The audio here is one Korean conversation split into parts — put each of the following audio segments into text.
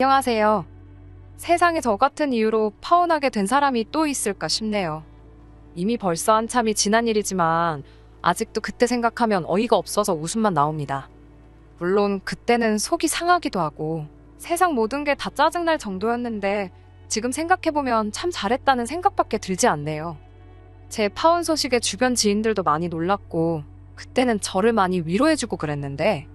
안녕하세요. 세상에 저 같은 이유로 파혼하게 된 사람이 또 있을까 싶네요. 이미 벌써 한참이 지난 일이지만 아직도 그때 생각하면 어이가 없어서 웃음만 나옵니다. 물론 그때는 속이 상하기도 하고 세상 모든 게 다 짜증날 정도였는데 지금 생각해보면 참 잘했다는 생각밖에 들지 않네요. 제 파혼 소식에 주변 지인들도 많이 놀랐고 그때는 저를 많이 위로해주고 그랬는데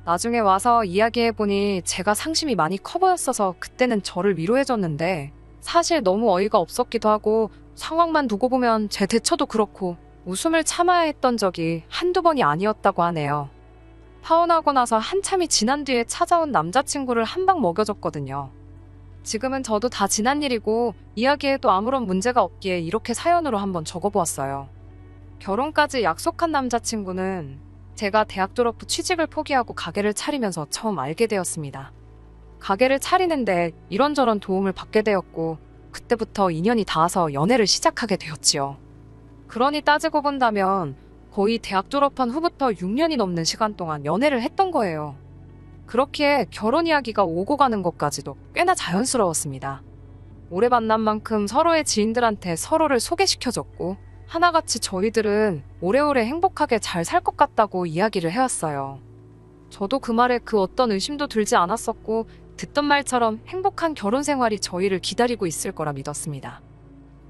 나중에 와서 이야기해보니 제가 상심이 많이 커 보였어서 그때는 저를 위로해줬는데 사실 너무 어이가 없었기도 하고 상황만 두고 보면 제 대처도 그렇고 웃음을 참아야 했던 적이 한두 번이 아니었다고 하네요. 파혼하고 나서 한참이 지난 뒤에 찾아온 남자친구를 한 방 먹여줬거든요. 지금은 저도 다 지난 일이고 이야기해도 아무런 문제가 없기에 이렇게 사연으로 한번 적어보았어요. 결혼까지 약속한 남자친구는 제가 대학 졸업 후 취직을 포기하고 가게를 차리면서 처음 알게 되었습니다. 가게를 차리는데 이런저런 도움을 받게 되었고 그때부터 인연이 닿아서 연애를 시작하게 되었지요. 그러니 따지고 본다면 거의 대학 졸업한 후부터 6년이 넘는 시간 동안 연애를 했던 거예요. 그렇기에 결혼 이야기가 오고 가는 것까지도 꽤나 자연스러웠습니다. 오래 만난 만큼 서로의 지인들한테 서로를 소개시켜줬고 하나같이 저희들은 오래오래 행복하게 잘 살 것 같다고 이야기를 해왔어요. 저도 그 말에 그 어떤 의심도 들지 않았었고 듣던 말처럼 행복한 결혼 생활이 저희를 기다리고 있을 거라 믿었습니다.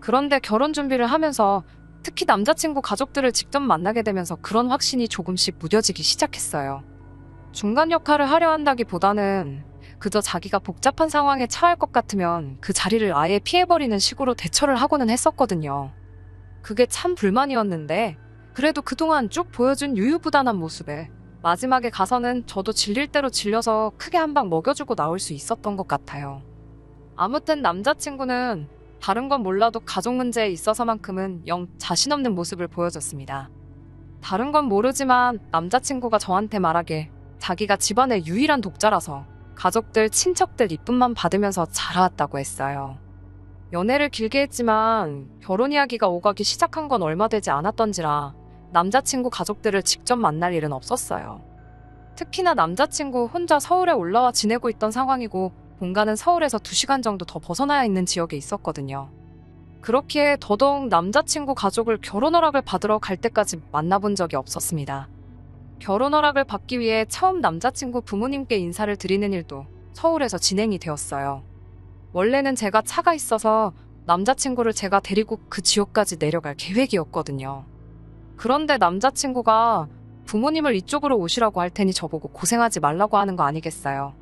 그런데 결혼 준비를 하면서 특히 남자친구 가족들을 직접 만나게 되면서 그런 확신이 조금씩 무뎌지기 시작했어요. 중간 역할을 하려 한다기보다는 그저 자기가 복잡한 상황에 처할 것 같으면 그 자리를 아예 피해버리는 식으로 대처를 하고는 했었거든요. 그게 참 불만이었는데 그래도 그동안 쭉 보여준 유유부단한 모습에 마지막에 가서는 저도 질릴 대로 질려서 크게 한 방 먹여주고 나올 수 있었던 것 같아요. 아무튼 남자친구는 다른 건 몰라도 가족 문제에 있어서만큼은 영 자신 없는 모습을 보여줬습니다. 다른 건 모르지만 남자친구가 저한테 말하길 자기가 집안의 유일한 독자라서 가족들, 친척들 이쁨만 받으면서 자라왔다고 했어요. 연애를 길게 했지만 결혼 이야기가 오가기 시작한 건 얼마 되지 않았던지라 남자친구 가족들을 직접 만날 일은 없었어요. 특히나 남자친구 혼자 서울에 올라와 지내고 있던 상황이고 본가는 서울에서 2시간 정도 더 벗어나야 있는 지역에 있었거든요. 그렇기에 더더욱 남자친구 가족을 결혼 허락을 받으러 갈 때까지 만나본 적이 없었습니다. 결혼 허락을 받기 위해 처음 남자친구 부모님께 인사를 드리는 일도 서울에서 진행이 되었어요. 원래는 제가 차가 있어서 남자친구를 제가 데리고 그 지역까지 내려갈 계획이었거든요. 그런데 남자친구가 부모님을 이쪽으로 오시라고 할 테니 저보고 고생하지 말라고 하는 거 아니겠어요.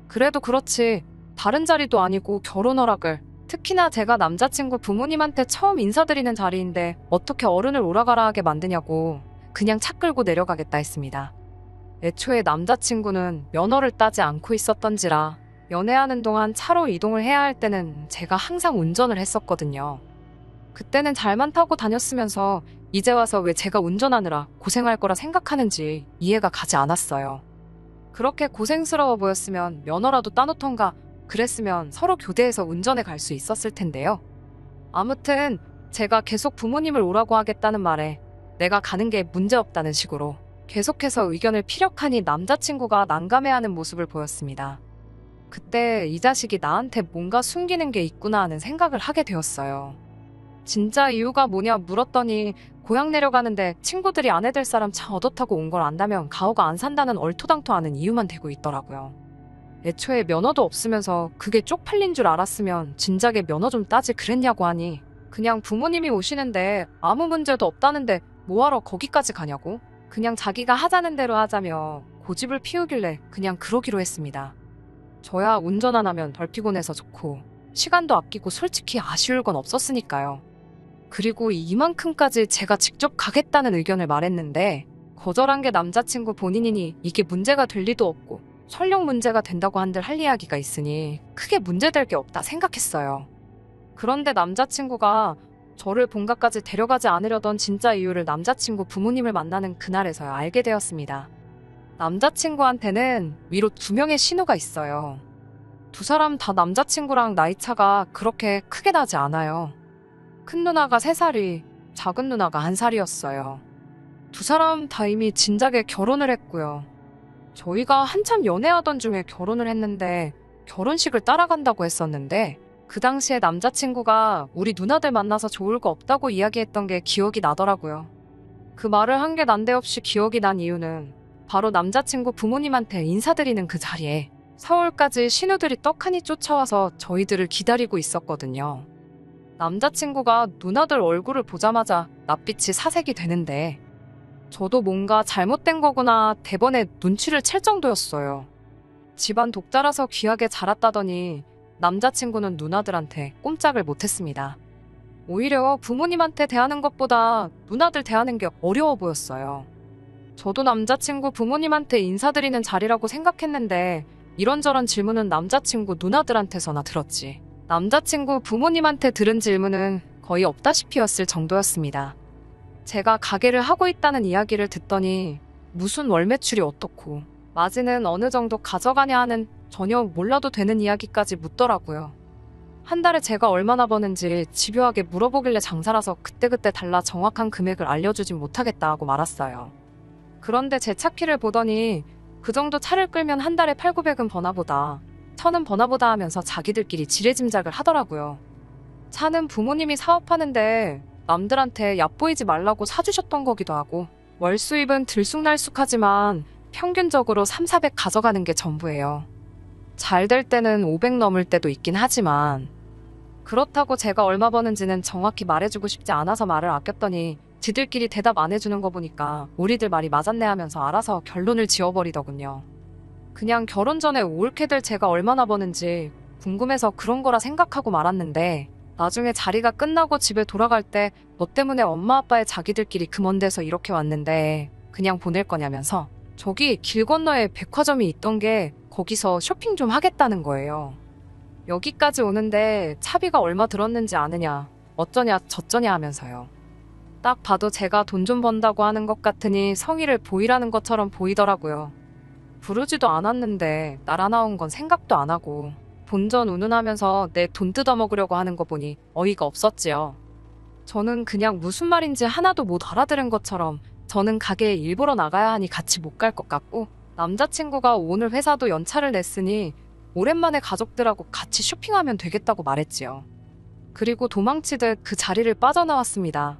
그래도 그렇지 다른 자리도 아니고 결혼 허락을 특히나 제가 남자친구 부모님한테 처음 인사드리는 자리인데 어떻게 어른을 오라가라 하게 만드냐고 그냥 차 끌고 내려가겠다 했습니다. 애초에 남자친구는 면허를 따지 않고 있었던지라 연애하는 동안 차로 이동을 해야 할 때는 제가 항상 운전을 했었거든요. 그때는 잘만 타고 다녔으면서 이제 와서 왜 제가 운전하느라 고생할 거라 생각하는지 이해가 가지 않았어요. 그렇게 고생스러워 보였으면 면허라도 따놓던가 그랬으면 서로 교대해서 운전해 갈 수 있었을 텐데요. 아무튼 제가 계속 부모님을 오라고 하겠다는 말에 내가 가는 게 문제없다는 식으로 계속해서 의견을 피력하니 남자친구가 난감해하는 모습을 보였습니다. 그때 이 자식이 나한테 뭔가 숨기는 게 있구나 하는 생각을 하게 되었어요. 진짜 이유가 뭐냐 물었더니 고향 내려가는데 친구들이 아내 될 사람 차 얻어 타고 온 걸 안다면 가오가 안 산다는 얼토당토하는 이유만 대고 있더라고요. 애초에 면허도 없으면서 그게 쪽팔린 줄 알았으면 진작에 면허 좀 따지 그랬냐고 하니 그냥 부모님이 오시는데 아무 문제도 없다는데 뭐하러 거기까지 가냐고 그냥 자기가 하자는 대로 하자며 고집을 피우길래 그냥 그러기로 했습니다. 저야 운전 안 하면 덜 피곤해서 좋고 시간도 아끼고 솔직히 아쉬울 건 없었으니까요. 그리고 이만큼까지 제가 직접 가겠다는 의견을 말했는데 거절한 게 남자친구 본인이니 이게 문제가 될 리도 없고 설령 문제가 된다고 한들 할 이야기가 있으니 크게 문제될 게 없다 생각했어요. 그런데 남자친구가 저를 본가까지 데려가지 않으려던 진짜 이유를 남자친구 부모님을 만나는 그날에서야 알게 되었습니다. 남자친구한테는 위로 2명의 신호가 있어요. 2사람 다 남자친구랑 나이차가 그렇게 크게 나지 않아요. 큰 누나가 3살이, 작은 누나가 1살이었어요. 2사람 다 이미 진작에 결혼을 했고요. 저희가 한참 연애하던 중에 결혼을 했는데 결혼식을 따라간다고 했었는데 그 당시에 남자친구가 우리 누나들 만나서 좋을 거 없다고 이야기했던 게 기억이 나더라고요. 그 말을 한 게 난데없이 기억이 난 이유는 바로 남자친구 부모님한테 인사드리는 그 자리에 서울까지 신우들이 떡하니 쫓아와서 저희들을 기다리고 있었거든요. 남자친구가 누나들 얼굴을 보자마자 낯빛이 사색이 되는데 저도 뭔가 잘못된 거구나 대번에 눈치를 챌 정도였어요. 집안 독자라서 귀하게 자랐다더니 남자친구는 누나들한테 꼼짝을 못했습니다. 오히려 부모님한테 대하는 것보다 누나들 대하는 게 어려워 보였어요. 저도 남자친구 부모님한테 인사드리는 자리라고 생각했는데 이런저런 질문은 남자친구 누나들한테서나 들었지. 남자친구 부모님한테 들은 질문은 거의 없다시피였을 정도였습니다. 제가 가게를 하고 있다는 이야기를 듣더니 무슨 월 매출이 어떻고 마진은 어느 정도 가져가냐 하는 전혀 몰라도 되는 이야기까지 묻더라고요. 한 달에 제가 얼마나 버는지 집요하게 물어보길래 장사라서 그때그때 달라 정확한 금액을 알려주진 못하겠다 하고 말았어요. 그런데 제 차키를 보더니 그 정도 차를 끌면 한 달에 8,900은 버나보다 1,000은 버나보다 하면서 자기들끼리 지레짐작을 하더라고요. 차는 부모님이 사업하는데 남들한테 얕보이지 말라고 사주셨던 거기도 하고 월 수입은 들쑥날쑥하지만 평균적으로 3,400 가져가는 게 전부예요. 잘 될 때는 500 넘을 때도 있긴 하지만 그렇다고 제가 얼마 버는지는 정확히 말해주고 싶지 않아서 말을 아꼈더니 지들끼리 대답 안 해주는 거 보니까 우리들 말이 맞았네 하면서 알아서 결론을 지어버리더군요. 그냥 결혼 전에 옳게 될 제가 얼마나 버는지 궁금해서 그런 거라 생각하고 말았는데 나중에 자리가 끝나고 집에 돌아갈 때 너 때문에 엄마 아빠의 자기들끼리 그 먼 데서 이렇게 왔는데 그냥 보낼 거냐면서 저기 길 건너에 백화점이 있던 게 거기서 쇼핑 좀 하겠다는 거예요. 여기까지 오는데 차비가 얼마 들었는지 아느냐 어쩌냐 저쩌냐 하면서요. 딱 봐도 제가 돈 좀 번다고 하는 것 같으니 성의를 보이라는 것처럼 보이더라고요. 부르지도 않았는데 날아나온 건 생각도 안 하고 본전 운운하면서 내 돈 뜯어먹으려고 하는 거 보니 어이가 없었지요. 저는 그냥 무슨 말인지 하나도 못 알아들은 것처럼 저는 가게에 일보러 나가야 하니 같이 못 갈 것 같고 남자친구가 오늘 회사도 연차를 냈으니 오랜만에 가족들하고 같이 쇼핑하면 되겠다고 말했지요. 그리고 도망치듯 그 자리를 빠져나왔습니다.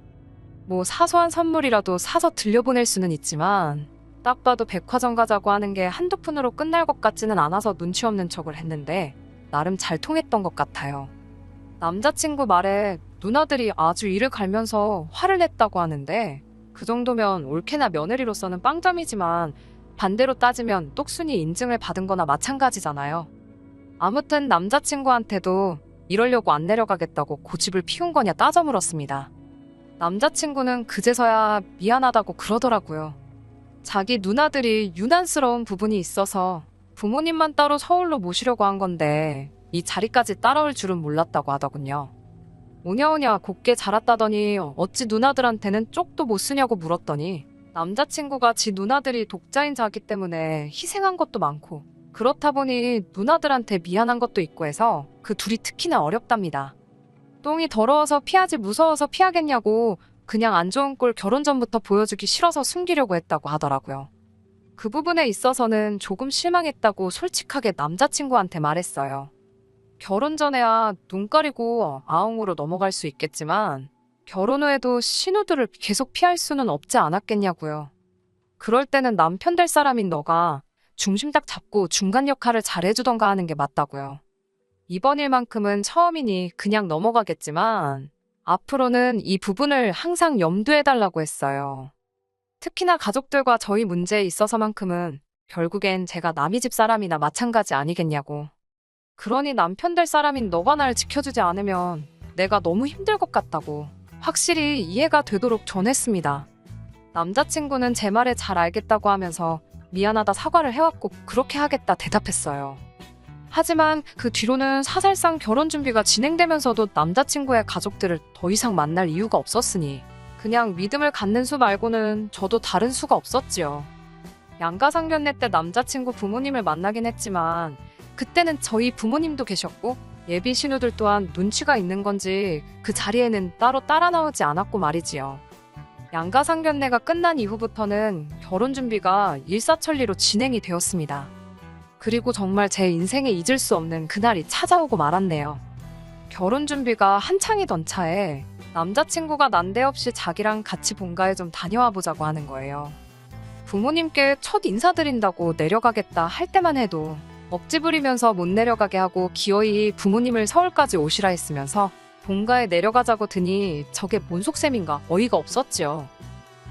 뭐 사소한 선물이라도 사서 들려보낼 수는 있지만 딱 봐도 백화점 가자고 하는 게 한두 푼으로 끝날 것 같지는 않아서 눈치 없는 척을 했는데 나름 잘 통했던 것 같아요. 남자친구 말에 누나들이 아주 이를 갈면서 화를 냈다고 하는데 그 정도면 올케나 며느리로서는 빵점이지만 반대로 따지면 똑순이 인증을 받은 거나 마찬가지잖아요. 아무튼 남자친구한테도 이러려고 안 내려가겠다고 고집을 피운 거냐 따져 물었습니다. 남자친구는 그제서야 미안하다고 그러더라고요. 자기 누나들이 유난스러운 부분이 있어서 부모님만 따로 서울로 모시려고 한 건데 이 자리까지 따라올 줄은 몰랐다고 하더군요. 오냐오냐 곱게 자랐다더니 어찌 누나들한테는 쪽도 못 쓰냐고 물었더니 남자친구가 지 누나들이 독자인 자기 때문에 희생한 것도 많고 그렇다 보니 누나들한테 미안한 것도 있고 해서 그 둘이 특히나 어렵답니다. 똥이 더러워서 피하지 무서워서 피하겠냐고 그냥 안 좋은 꼴 결혼 전부터 보여주기 싫어서 숨기려고 했다고 하더라고요. 그 부분에 있어서는 조금 실망했다고 솔직하게 남자친구한테 말했어요. 결혼 전에야 눈 가리고 아웅으로 넘어갈 수 있겠지만 결혼 후에도 신우들을 계속 피할 수는 없지 않았겠냐고요. 그럴 때는 남편 될 사람인 너가 중심 딱 잡고 중간 역할을 잘해주던가 하는 게 맞다고요. 이번 일만큼은 처음이니 그냥 넘어가겠지만 앞으로는 이 부분을 항상 염두해달라고 했어요. 특히나 가족들과 저희 문제에 있어서만큼은 결국엔 제가 남의 집 사람이나 마찬가지 아니겠냐고. 그러니 남편 될 사람인 너가 날 지켜주지 않으면 내가 너무 힘들 것 같다고 확실히 이해가 되도록 전했습니다. 남자친구는 제 말에 잘 알겠다고 하면서 미안하다 사과를 해왔고 그렇게 하겠다 대답했어요. 하지만 그 뒤로는 사실상 결혼 준비가 진행되면서도 남자친구의 가족들을 더 이상 만날 이유가 없었으니 그냥 믿음을 갖는 수 말고는 저도 다른 수가 없었지요. 양가상견례 때 남자친구 부모님을 만나긴 했지만 그때는 저희 부모님도 계셨고 예비 신우들 또한 눈치가 있는 건지 그 자리에는 따로 따라 나오지 않았고 말이지요. 양가상견례가 끝난 이후부터는 결혼 준비가 일사천리로 진행이 되었습니다. 그리고 정말 제 인생에 잊을 수 없는 그날이 찾아오고 말았네요. 결혼 준비가 한창이던 차에 남자친구가 난데없이 자기랑 같이 본가에 좀 다녀와 보자고 하는 거예요. 부모님께 첫 인사드린다고 내려가겠다 할 때만 해도 억지 부리면서 못 내려가게 하고 기어이 부모님을 서울까지 오시라 했으면서 본가에 내려가자고 드니 저게 뭔 속셈인가 어이가 없었지요.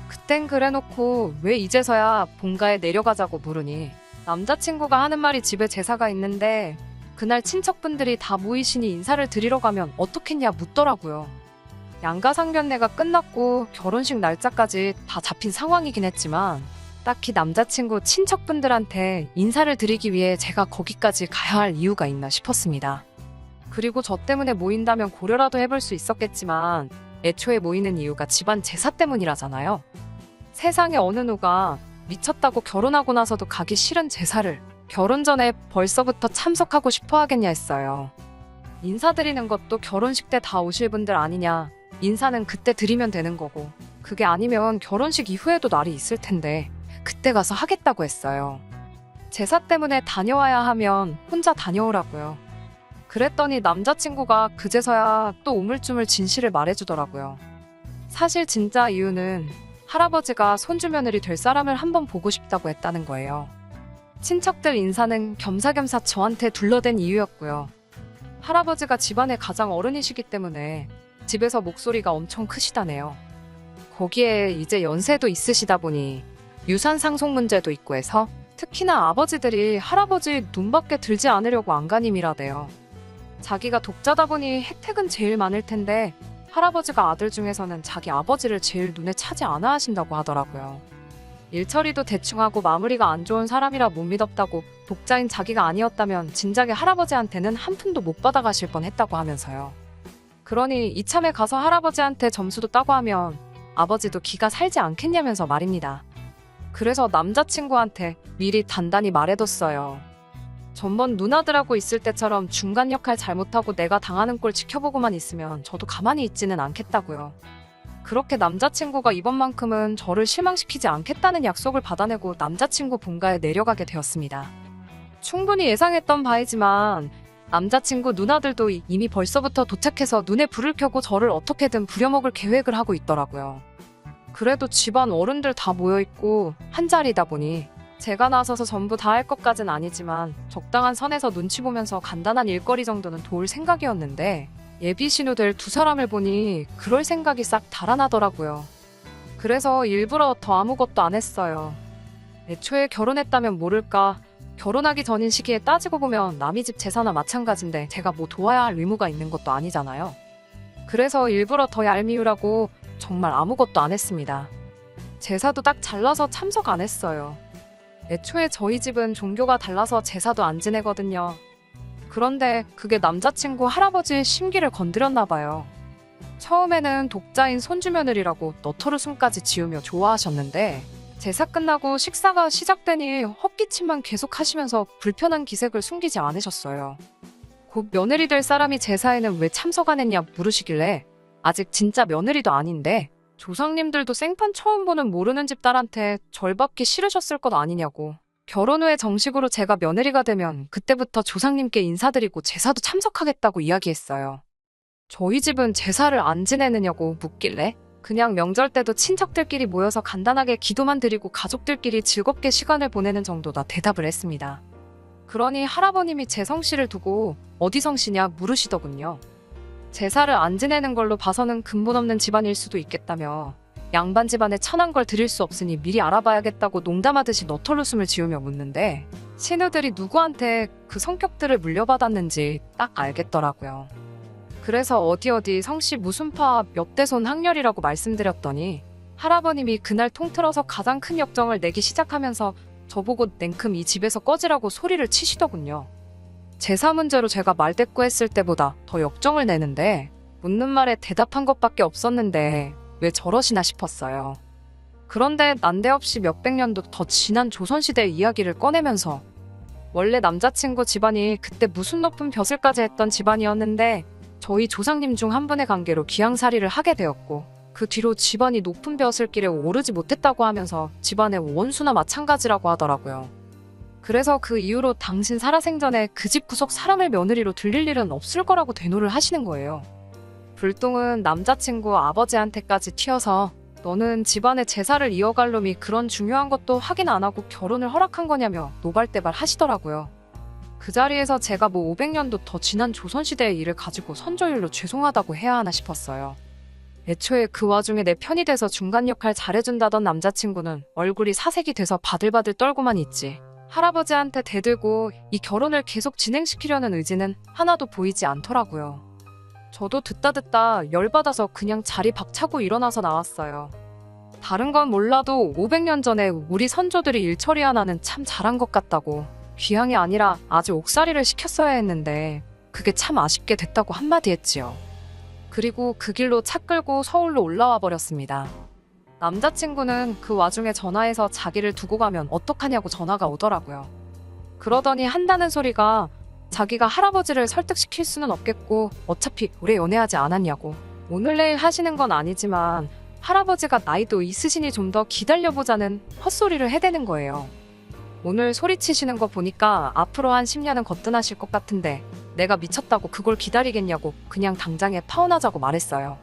그땐 그래놓고 왜 이제서야 본가에 내려가자고 물으니 남자친구가 하는 말이 집에 제사가 있는데 그날 친척분들이 다 모이시니 인사를 드리러 가면 어떻겠냐 묻더라고요. 양가상견례가 끝났고 결혼식 날짜까지 다 잡힌 상황이긴 했지만 딱히 남자친구 친척분들한테 인사를 드리기 위해 제가 거기까지 가야 할 이유가 있나 싶었습니다. 그리고 저 때문에 모인다면 고려라도 해볼 수 있었겠지만 애초에 모이는 이유가 집안 제사 때문이라잖아요. 세상에 어느 누가 미쳤다고 결혼하고 나서도 가기 싫은 제사를 결혼 전에 벌써부터 참석하고 싶어 하겠냐 했어요. 인사드리는 것도 결혼식 때 다 오실 분들 아니냐. 인사는 그때 드리면 되는 거고 그게 아니면 결혼식 이후에도 날이 있을 텐데 그때 가서 하겠다고 했어요. 제사 때문에 다녀와야 하면 혼자 다녀오라고요. 그랬더니 남자친구가 그제서야 또 우물쭈물 진실을 말해주더라고요. 사실 진짜 이유는 할아버지가 손주 며느리 될 사람을 한번 보고 싶다고 했다는 거예요. 친척들 인사는 겸사겸사 저한테 둘러댄 이유였고요. 할아버지가 집안의 가장 어른이시기 때문에 집에서 목소리가 엄청 크시다네요. 거기에 이제 연세도 있으시다 보니 유산 상속 문제도 있고 해서 특히나 아버지들이 할아버지 눈밖에 들지 않으려고 안간힘이라대요. 자기가 독자다 보니 혜택은 제일 많을 텐데 할아버지가 아들 중에서는 자기 아버지를 제일 눈에 차지 않아 하신다고 하더라고요. 일처리도 대충 하고 마무리가 안 좋은 사람이라 못 믿었다고 독자인 자기가 아니었다면 진작에 할아버지한테는 한 푼도 못 받아가실 뻔했다고 하면서요. 그러니 이참에 가서 할아버지한테 점수도 따고 하면 아버지도 기가 살지 않겠냐면서 말입니다. 그래서 남자친구한테 미리 단단히 말해뒀어요. 전번 누나들하고 있을 때처럼 중간 역할 잘못하고 내가 당하는 꼴 지켜보고만 있으면 저도 가만히 있지는 않겠다고요. 그렇게 남자친구가 이번만큼은 저를 실망시키지 않겠다는 약속을 받아내고 남자친구 본가에 내려가게 되었습니다. 충분히 예상했던 바이지만 남자친구 누나들도 이미 벌써부터 도착해서 눈에 불을 켜고 저를 어떻게든 부려먹을 계획을 하고 있더라고요. 그래도 집안 어른들 다 모여있고 한자리다 보니 제가 나서서 전부 다 할 것까진 아니지만 적당한 선에서 눈치 보면서 간단한 일거리 정도는 도울 생각이었는데 예비 신우될 두 사람을 보니 그럴 생각이 싹 달아나더라고요. 그래서 일부러 더 아무것도 안 했어요. 애초에 결혼했다면 모를까 결혼하기 전인 시기에 따지고 보면 남의 집 제사나 마찬가지인데 제가 뭐 도와야 할 의무가 있는 것도 아니잖아요. 그래서 일부러 더 얄미우라고 정말 아무것도 안 했습니다. 제사도 딱 잘라서 참석 안 했어요. 애초에 저희 집은 종교가 달라서 제사도 안 지내거든요. 그런데 그게 남자친구 할아버지의 심기를 건드렸나 봐요. 처음에는 독자인 손주 며느리라고 너털웃음까지 지으며 좋아하셨는데 제사 끝나고 식사가 시작되니 헛기침만 계속 하시면서 불편한 기색을 숨기지 않으셨어요. 곧 며느리 될 사람이 제사에는 왜 참석 안 했냐 물으시길래 아직 진짜 며느리도 아닌데 조상님들도 생판 처음 보는 모르는 집 딸한테 절 받기 싫으셨을 것 아니냐고. 결혼 후에 정식으로 제가 며느리가 되면 그때부터 조상님께 인사드리고 제사도 참석하겠다고 이야기했어요. 저희 집은 제사를 안 지내느냐고 묻길래 그냥 명절 때도 친척들끼리 모여서 간단하게 기도만 드리고 가족들끼리 즐겁게 시간을 보내는 정도다 대답을 했습니다. 그러니 할아버님이 제 성씨를 두고 어디 성씨냐 물으시더군요. 제사를 안 지내는 걸로 봐서는 근본 없는 집안일 수도 있겠다며 양반 집안에 천한 걸 드릴 수 없으니 미리 알아봐야겠다고 농담하듯이 너털웃음을 지으며 묻는데 신우들이 누구한테 그 성격들을 물려받았는지 딱 알겠더라고요. 그래서 어디 성씨 무슨 파 몇 대손 학렬이라고 말씀드렸더니 할아버님이 그날 통틀어서 가장 큰 역정을 내기 시작하면서 저보고 냉큼 이 집에서 꺼지라고 소리를 치시더군요. 제사 문제로 제가 말대꾸했을 때보다 더 역정을 내는데 묻는 말에 대답한 것밖에 없었는데 왜 저러시나 싶었어요. 그런데 난데없이 몇백 년도 더 지난 조선시대 이야기를 꺼내면서 원래 남자친구 집안이 그때 무슨 높은 벼슬까지 했던 집안이었는데 저희 조상님 중 한 분의 관계로 귀양살이를 하게 되었고 그 뒤로 집안이 높은 벼슬길에 오르지 못했다고 하면서 집안의 원수나 마찬가지라고 하더라고요. 그래서 그 이후로 당신 살아생전에 그 집 구석 사람을 며느리로 들릴 일은 없을 거라고 대노를 하시는 거예요. 불똥은 남자친구 아버지한테까지 튀어서 너는 집안의 제사를 이어갈 놈이 그런 중요한 것도 확인 안 하고 결혼을 허락한 거냐며 노발대발 하시더라고요. 그 자리에서 제가 뭐 500년도 더 지난 조선시대의 일을 가지고 선조일로 죄송하다고 해야 하나 싶었어요. 애초에 그 와중에 내 편이 돼서 중간 역할 잘해준다던 남자친구는 얼굴이 사색이 돼서 바들바들 떨고만 있지. 할아버지한테 대들고 이 결혼을 계속 진행시키려는 의지는 하나도 보이지 않더라고요. 저도 듣다 열받아서 그냥 자리 박차고 일어나서 나왔어요. 다른 건 몰라도 500년 전에 우리 선조들이 일처리 하나는 참 잘한 것 같다고. 귀향이 아니라 아주 옥살이를 시켰어야 했는데 그게 참 아쉽게 됐다고 한마디 했지요. 그리고 그 길로 차 끌고 서울로 올라와 버렸습니다. 남자친구는 그 와중에 전화해서 자기를 두고 가면 어떡하냐고 전화가 오더라고요. 그러더니 한다는 소리가 자기가 할아버지를 설득시킬 수는 없겠고 어차피 오래 연애하지 않았냐고. 오늘 내일 하시는 건 아니지만 할아버지가 나이도 있으시니 좀 더 기다려보자는 헛소리를 해대는 거예요. 오늘 소리치시는 거 보니까 앞으로 한 10년은 거뜬하실 것 같은데 내가 미쳤다고 그걸 기다리겠냐고 그냥 당장에 파혼하자고 말했어요.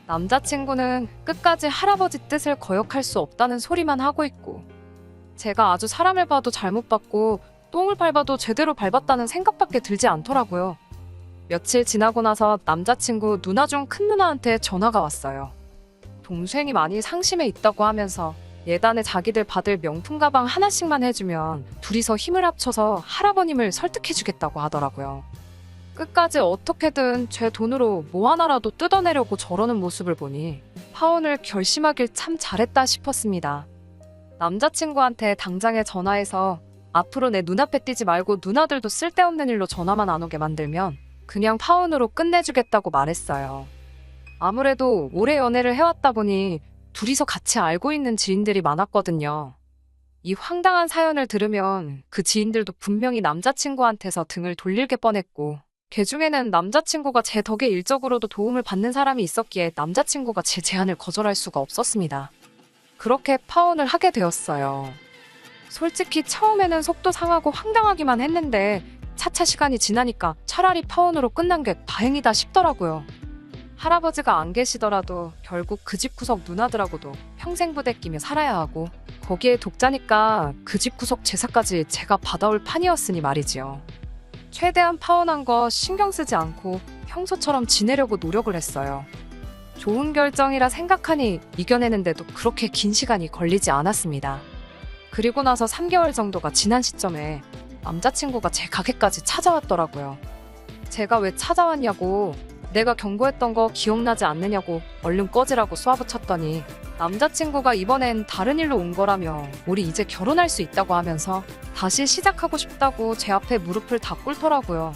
남자친구는 끝까지 할아버지 뜻을 거역할 수 없다는 소리만 하고 있고 제가 아주 사람을 봐도 잘못 봤고 똥을 밟아도 제대로 밟았다는 생각밖에 들지 않더라고요. 며칠 지나고 나서 남자친구 누나 중 큰 누나한테 전화가 왔어요. 동생이 많이 상심해 있다고 하면서 예단에 자기들 받을 명품 가방 하나씩만 해주면 둘이서 힘을 합쳐서 할아버님을 설득해주겠다고 하더라고요. 끝까지 어떻게든 제 돈으로 뭐 하나라도 뜯어내려고 저러는 모습을 보니 파혼을 결심하길 참 잘했다 싶었습니다. 남자친구한테 당장에 전화해서 앞으로 내 눈앞에 띄지 말고 누나들도 쓸데없는 일로 전화만 안 오게 만들면 그냥 파혼으로 끝내주겠다고 말했어요. 아무래도 오래 연애를 해왔다 보니 둘이서 같이 알고 있는 지인들이 많았거든요. 이 황당한 사연을 들으면 그 지인들도 분명히 남자친구한테서 등을 돌릴 게 뻔했고 걔 중에는 남자친구가 제 덕에 일적으로도 도움을 받는 사람이 있었기에 남자친구가 제 제안을 거절할 수가 없었습니다. 그렇게 파혼을 하게 되었어요. 솔직히 처음에는 속도 상하고 황당하기만 했는데 차차 시간이 지나니까 차라리 파혼으로 끝난 게 다행이다 싶더라고요. 할아버지가 안 계시더라도 결국 그 집 구석 누나들하고도 평생 부대끼며 살아야 하고 거기에 독자니까 그 집 구석 제사까지 제가 받아올 판이었으니 말이지요. 최대한 파혼한 거 신경 쓰지 않고 평소처럼 지내려고 노력을 했어요. 좋은 결정이라 생각하니 이겨내는데도 그렇게 긴 시간이 걸리지 않았습니다. 그리고 나서 3개월 정도가 지난 시점에 남자친구가 제 가게까지 찾아왔더라고요. 제가 왜 찾아왔냐고 내가 경고했던 거 기억나지 않느냐고 얼른 꺼지라고 쏘아붙였더니 남자친구가 이번엔 다른 일로 온 거라며 우리 이제 결혼할 수 있다고 하면서 다시 시작하고 싶다고 제 앞에 무릎을 다 꿇더라고요.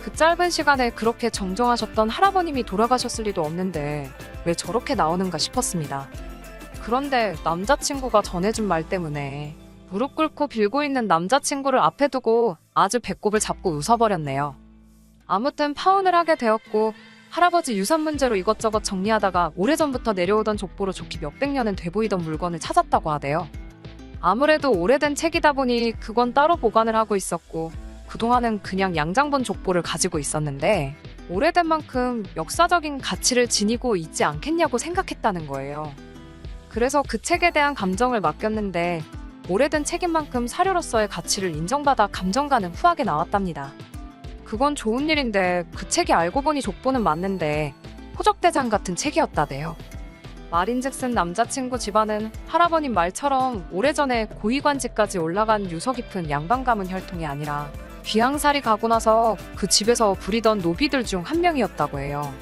그 짧은 시간에 그렇게 정정하셨던 할아버님이 돌아가셨을 리도 없는데 왜 저렇게 나오는가 싶었습니다. 그런데 남자친구가 전해준 말 때문에 무릎 꿇고 빌고 있는 남자친구를 앞에 두고 아주 배꼽을 잡고 웃어버렸네요. 아무튼 파혼을 하게 되었고 할아버지 유산 문제로 이것저것 정리하다가 오래전부터 내려오던 족보로 좋기 몇백 년은 돼 보이던 물건을 찾았다고 하대요. 아무래도 오래된 책이다 보니 그건 따로 보관을 하고 있었고 그동안은 그냥 양장본 족보를 가지고 있었는데 오래된 만큼 역사적인 가치를 지니고 있지 않겠냐고 생각했다는 거예요. 그래서 그 책에 대한 감정을 맡겼는데 오래된 책인 만큼 사료로서의 가치를 인정받아 감정가는 후하게 나왔답니다. 그건 좋은 일인데 그 책이 알고 보니 족보는 맞는데 호적대장 같은 책이었다대요. 말인즉슨 남자친구 집안은 할아버님 말처럼 오래전에 고위관직까지 올라간 유서 깊은 양반 가문 혈통이 아니라 귀향살이 가고 나서 그 집에서 부리던 노비들 중 한 명이었다고 해요.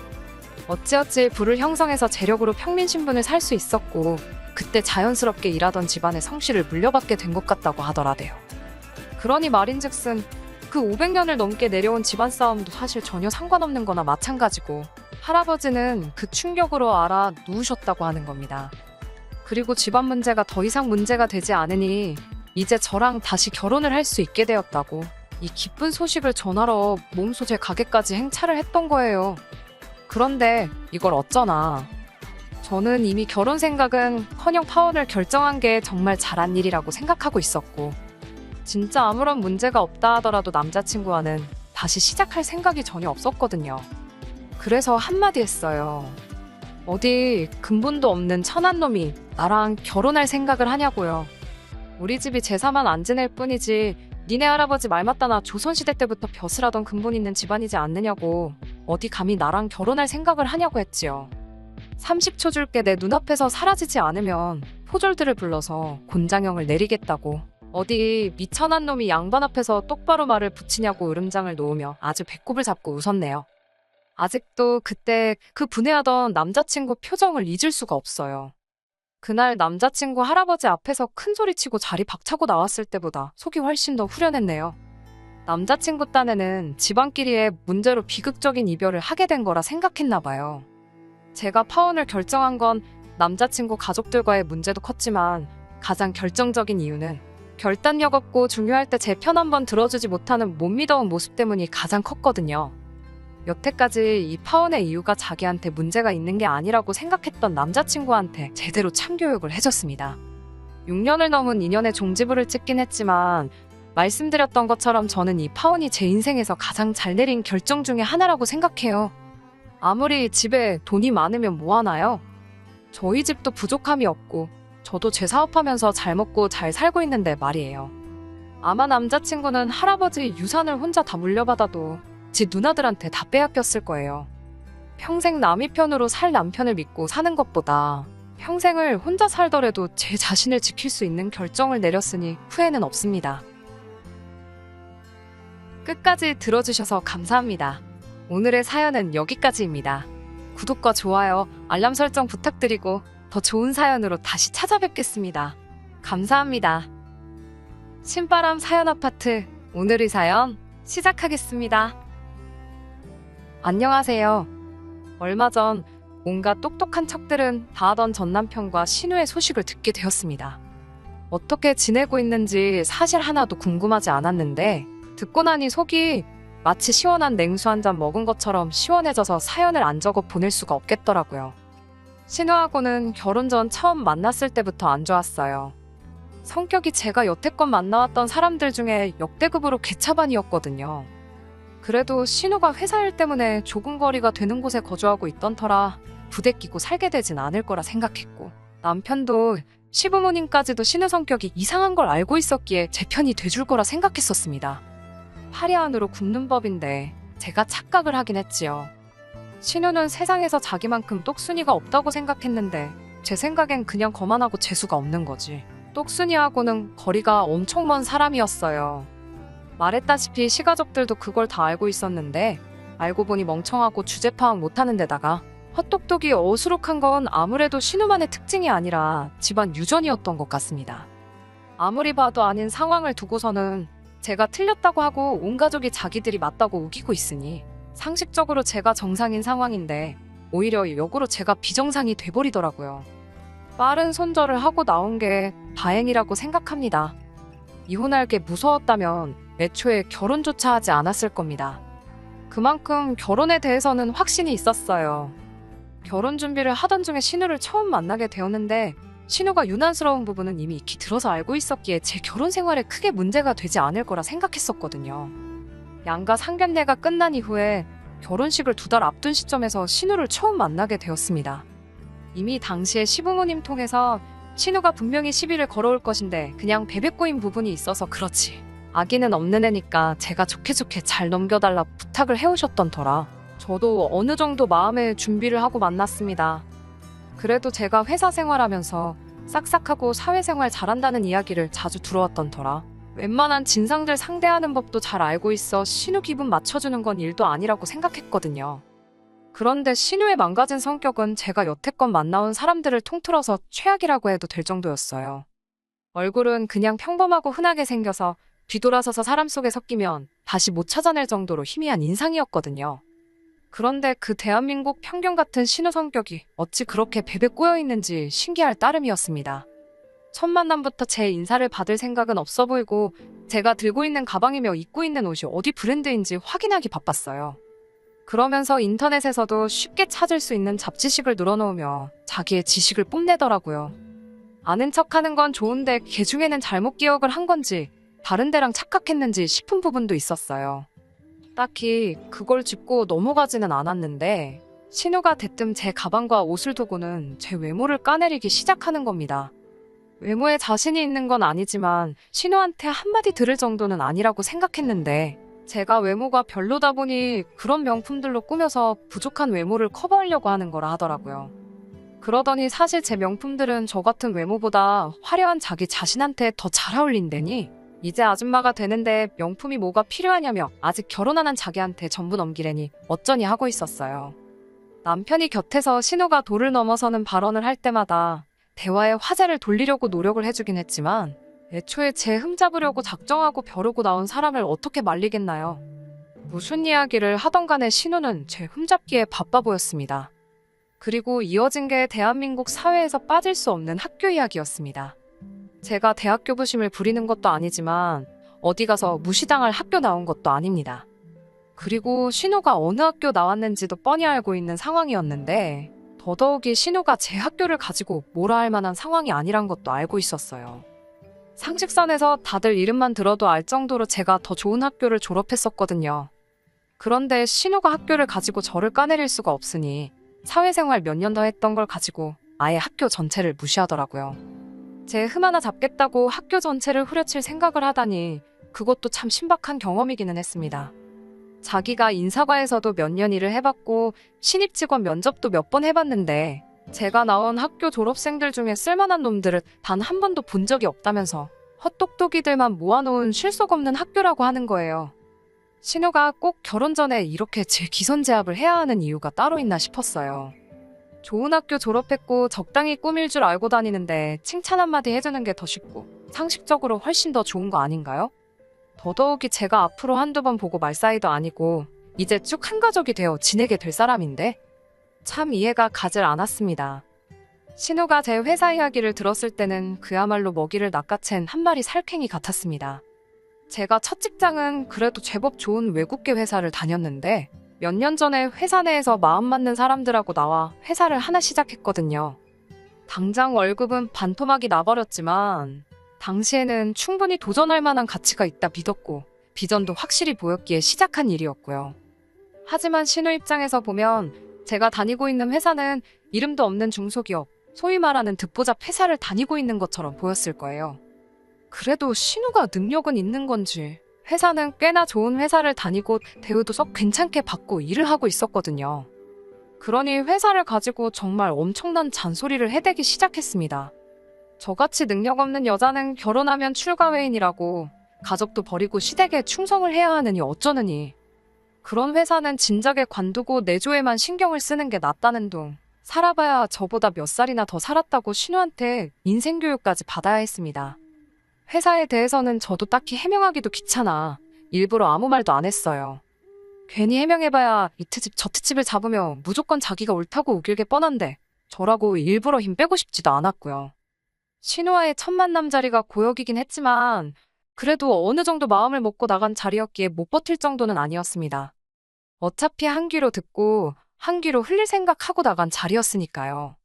어찌어찌 부를 형성해서 재력으로 평민 신분을 살 수 있었고 그때 자연스럽게 일하던 집안의 성씨를 물려받게 된 것 같다고 하더라대요. 그러니 말인즉슨 그 500년을 넘게 내려온 집안 싸움도 사실 전혀 상관없는 거나 마찬가지고 할아버지는 그 충격으로 알아 누우셨다고 하는 겁니다. 그리고 집안 문제가 더 이상 문제가 되지 않으니 이제 저랑 다시 결혼을 할 수 있게 되었다고 이 기쁜 소식을 전하러 몸소 제 가게까지 행차를 했던 거예요. 그런데 이걸 어쩌나. 저는 이미 결혼 생각은 커녕 파혼을 결정한 게 정말 잘한 일이라고 생각하고 있었고 진짜 아무런 문제가 없다 하더라도 남자친구와는 다시 시작할 생각이 전혀 없었거든요. 그래서 한마디 했어요. 어디 근본도 없는 천한 놈이 나랑 결혼할 생각을 하냐고요. 우리 집이 제사만 안 지낼 뿐이지 니네 할아버지 말 맞다나 조선시대 때부터 벼슬 하던 근본 있는 집안이지 않느냐고. 어디 감히 나랑 결혼할 생각을 하냐고 했지요. 30초 줄게 내 눈앞에서 사라지지 않으면 포졸들을 불러서 곤장형을 내리겠다고. 어디 미천한 놈이 양반 앞에서 똑바로 말을 붙이냐고 으름장을 놓으며 아주 배꼽을 잡고 웃었네요. 아직도 그때 그 분해하던 남자친구 표정을 잊을 수가 없어요. 그날 남자친구 할아버지 앞에서 큰소리치고 자리 박차고 나왔을 때보다 속이 훨씬 더 후련했네요. 남자친구 딴에는 집안끼리의 문제로 비극적인 이별을 하게 된 거라 생각했나 봐요. 제가 파혼을 결정한 건 남자친구 가족들과의 문제도 컸지만 가장 결정적인 이유는 결단력 없고 중요할 때 제 편 한번 들어주지 못하는 못 믿어온 모습 때문이 가장 컸거든요. 여태까지 이 파혼의 이유가 자기한테 문제가 있는 게 아니라고 생각했던 남자친구한테 제대로 참교육을 해줬습니다. 6년을 넘은 인연의 종지부를 찍긴 했지만 말씀드렸던 것처럼 저는 이 파혼이 제 인생에서 가장 잘 내린 결정 중에 하나라고 생각해요. 아무리 집에 돈이 많으면 뭐하나요? 저희 집도 부족함이 없고 저도 제 사업하면서 잘 먹고 잘 살고 있는데 말이에요. 아마 남자친구는 할아버지 유산을 혼자 다 물려받아도 지 누나들한테 다 빼앗겼을 거예요. 평생 남의 편으로 살 남편을 믿고 사는 것보다 평생을 혼자 살더라도 제 자신을 지킬 수 있는 결정을 내렸으니 후회는 없습니다. 끝까지 들어주셔서 감사합니다. 오늘의 사연은 여기까지입니다. 구독과 좋아요, 알람 설정 부탁드리고 더 좋은 사연으로 다시 찾아뵙겠습니다. 감사합니다. 신바람 사연 아파트, 오늘의 사연 시작하겠습니다. 안녕하세요. 얼마 전 온갖 똑똑한 척들은 다 하던 전남편과 신우의 소식을 듣게 되었습니다. 어떻게 지내고 있는지 사실 하나도 궁금하지 않았는데 듣고 나니 속이 마치 시원한 냉수 한 잔 먹은 것처럼 시원해져서 사연을 안 적어 보낼 수가 없겠더라고요. 신우하고는 결혼 전 처음 만났을 때부터 안 좋았어요. 성격이 제가 여태껏 만나왔던 사람들 중에 역대급으로 개차반이었거든요. 그래도 신우가 회사 일 때문에 좁은 거리가 되는 곳에 거주하고 있던 터라 부대 끼고 살게 되진 않을 거라 생각했고 남편도 시부모님까지도 신우 성격이 이상한 걸 알고 있었기에 제 편이 돼줄 거라 생각했었습니다. 파리 안으로 굽는 법인데 제가 착각을 하긴 했지요. 신우는 세상에서 자기만큼 똑순이가 없다고 생각했는데 제 생각엔 그냥 거만하고 재수가 없는 거지. 똑순이하고는 거리가 엄청 먼 사람이었어요. 말했다시피 시가족들도 그걸 다 알고 있었는데 알고 보니 멍청하고 주제 파악 못하는 데다가 헛똑똑이 어수룩한 건 아무래도 신우만의 특징이 아니라 집안 유전이었던 것 같습니다. 아무리 봐도 아닌 상황을 두고서는 제가 틀렸다고 하고 온 가족이 자기들이 맞다고 우기고 있으니 상식적으로 제가 정상인 상황인데 오히려 역으로 제가 비정상이 돼버리더라고요. 빠른 손절을 하고 나온 게 다행이라고 생각합니다. 이혼할 게 무서웠다면 애초에 결혼조차 하지 않았을 겁니다. 그만큼 결혼에 대해서는 확신이 있었어요. 결혼 준비를 하던 중에 신우를 처음 만나게 되었는데 신우가 유난스러운 부분은 이미 익히 들어서 알고 있었기에 제 결혼 생활에 크게 문제가 되지 않을 거라 생각했었거든요. 양가 상견례가 끝난 이후에 결혼식을 2달 앞둔 시점에서 신우를 처음 만나게 되었습니다. 이미 당시에 시부모님 통해서 신우가 분명히 시비를 걸어올 것인데 그냥 베베 꼬인 부분이 있어서 그렇지. 아기는 없는 애니까 제가 좋게 잘 넘겨달라 부탁을 해오셨던 터라 저도 어느 정도 마음의 준비를 하고 만났습니다. 그래도 제가 회사 생활하면서 싹싹하고 사회생활 잘한다는 이야기를 자주 들어왔던 터라 웬만한 진상들 상대하는 법도 잘 알고 있어 신우 기분 맞춰주는 건 일도 아니라고 생각했거든요. 그런데 신우의 망가진 성격은 제가 여태껏 만나온 사람들을 통틀어서 최악이라고 해도 될 정도였어요. 얼굴은 그냥 평범하고 흔하게 생겨서 뒤돌아서서 사람 속에 섞이면 다시 못 찾아낼 정도로 희미한 인상이었거든요. 그런데 그 대한민국 평균 같은 신우 성격이 어찌 그렇게 베베 꼬여있는지 신기할 따름이었습니다. 첫 만남부터 제 인사를 받을 생각은 없어 보이고 제가 들고 있는 가방이며 입고 있는 옷이 어디 브랜드인지 확인하기 바빴어요. 그러면서 인터넷에서도 쉽게 찾을 수 있는 잡지식을 늘어놓으며 자기의 지식을 뽐내더라고요. 아는 척하는 건 좋은데 걔 중에는 잘못 기억을 한 건지 다른 데랑 착각했는지 싶은 부분도 있었어요. 딱히 그걸 짚고 넘어가지는 않았는데 신우가 대뜸 제 가방과 옷을 두고는 제 외모를 까내리기 시작하는 겁니다. 외모에 자신이 있는 건 아니지만 신우한테 한마디 들을 정도는 아니라고 생각했는데 제가 외모가 별로다 보니 그런 명품들로 꾸며서 부족한 외모를 커버하려고 하는 거라 하더라고요. 그러더니 사실 제 명품들은 저 같은 외모보다 화려한 자기 자신한테 더 잘 어울린다니 이제 아줌마가 되는데 명품이 뭐가 필요하냐며 아직 결혼 안 한 자기한테 전부 넘기려니 어쩌니 하고 있었어요. 남편이 곁에서 신우가 도를 넘어서는 발언을 할 때마다 대화의 화제를 돌리려고 노력을 해주긴 했지만 애초에 제 흠잡으려고 작정하고 벼르고 나온 사람을 어떻게 말리겠나요? 무슨 이야기를 하던 간에 신우는 제 흠잡기에 바빠 보였습니다. 그리고 이어진 게 대한민국 사회에서 빠질 수 없는 학교 이야기였습니다. 제가 대학교 부심을 부리는 것도 아니지만 어디 가서 무시당할 학교 나온 것도 아닙니다. 그리고 신우가 어느 학교 나왔는지도 뻔히 알고 있는 상황이었는데 더더욱이 신우가 제 학교를 가지고 뭐라 할 만한 상황이 아니란 것도 알고 있었어요. 상식선에서 다들 이름만 들어도 알 정도로 제가 더 좋은 학교를 졸업했었거든요. 그런데 신우가 학교를 가지고 저를 까내릴 수가 없으니 사회생활 몇 년 더 했던 걸 가지고 아예 학교 전체를 무시하더라고요. 제 흠 하나 잡겠다고 학교 전체를 후려칠 생각을 하다니 그것도 참 신박한 경험이기는 했습니다. 자기가 인사과에서도 몇 년 일을 해봤고 신입 직원 면접도 몇 번 해봤는데 제가 나온 학교 졸업생들 중에 쓸만한 놈들을 단 한 번도 본 적이 없다면서 헛똑똑이들만 모아놓은 실속 없는 학교라고 하는 거예요. 신우가 꼭 결혼 전에 이렇게 제 기선제압을 해야 하는 이유가 따로 있나 싶었어요. 좋은 학교 졸업했고 적당히 꾸밀 줄 알고 다니는데 칭찬 한마디 해주는 게 더 쉽고 상식적으로 훨씬 더 좋은 거 아닌가요? 더더욱이 제가 앞으로 한두 번 보고 말 사이도 아니고 이제 쭉 한 가족이 되어 지내게 될 사람인데 참 이해가 가질 않았습니다. 신우가 제 회사 이야기를 들었을 때는 그야말로 먹이를 낚아챈 한 마리 살쾡이 같았습니다. 제가 첫 직장은 그래도 제법 좋은 외국계 회사를 다녔는데 몇 년 전에 회사 내에서 마음 맞는 사람들하고 나와 회사를 하나 시작했거든요. 당장 월급은 반토막이 나버렸지만 당시에는 충분히 도전할 만한 가치가 있다 믿었고 비전도 확실히 보였기에 시작한 일이었고요. 하지만 신우 입장에서 보면 제가 다니고 있는 회사는 이름도 없는 중소기업, 소위 말하는 듣보잡 회사를 다니고 있는 것처럼 보였을 거예요. 그래도 신우가 능력은 있는 건지 회사는 꽤나 좋은 회사를 다니고 대우도 썩 괜찮게 받고 일을 하고 있었거든요. 그러니 회사를 가지고 정말 엄청난 잔소리를 해대기 시작했습니다. 저같이 능력 없는 여자는 결혼하면 출가회인이라고 가족도 버리고 시댁에 충성을 해야 하느니 어쩌느니 그런 회사는 진작에 관두고 내조에만 신경을 쓰는 게 낫다는 둥 살아봐야 저보다 몇 살이나 더 살았다고 신우한테 인생교육까지 받아야 했습니다. 회사에 대해서는 저도 딱히 해명하기도 귀찮아 일부러 아무 말도 안 했어요. 괜히 해명해봐야 이 트집 저 트집을 잡으며 무조건 자기가 옳다고 우길 게 뻔한데 저라고 일부러 힘 빼고 싶지도 않았고요. 신우와의 첫 만남 자리가 고역이긴 했지만 그래도 어느 정도 마음을 먹고 나간 자리였기에 못 버틸 정도는 아니었습니다. 어차피 한 귀로 듣고 한 귀로 흘릴 생각하고 나간 자리였으니까요.